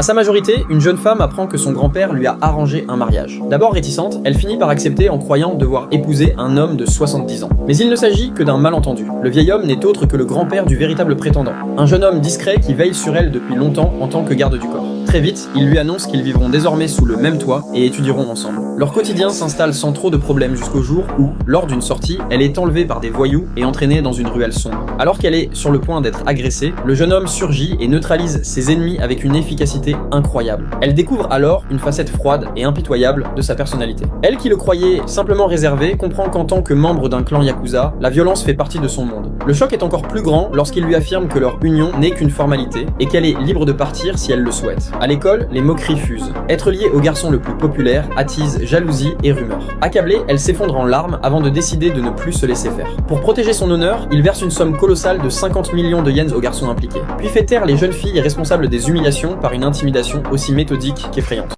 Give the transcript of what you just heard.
sa majorité, une jeune femme apprend que son grand-père lui a arrangé un mariage. D'abord réticente, elle finit par accepter en croyant devoir épouser un homme de 70 ans. Mais il ne s'agit que d'un malentendu. Le vieil homme n'est autre que le grand-père du véritable prétendant. Un jeune homme discret qui veille sur elle depuis longtemps en tant que garde du corps. Très vite, il lui annonce qu'ils vivront désormais sous le même toit et étudieront ensemble. Leur quotidien s'installe sans trop de problèmes jusqu'au jour où, lors d'une sortie, elle est enlevée par des voyous et entraînée dans une ruelle sombre. Alors qu'elle est sur le point d'être agressée, le jeune homme surgit et neutralise ses ennemis avec une efficacité incroyable. Elle découvre alors une facette froide et impitoyable de sa personnalité. Elle qui le croyait simplement réservé comprend qu'en tant que membre d'un clan Yakuza, la violence fait partie de son monde. Le choc est encore plus grand lorsqu'il lui affirme que leur union n'est qu'une formalité et qu'elle est libre de partir si elle le souhaite. À l'école, les moqueries fusent. Être liée au garçon le plus populaire attise jalousie et rumeurs. Accablée, elle s'effondre en larmes avant de décider de ne plus se laisser faire. Pour protéger son honneur, il verse une somme colossale de 50 millions de yens aux garçons impliqués, puis fait taire les jeunes filles responsables des humiliations par une intimidation aussi méthodique qu'effrayante.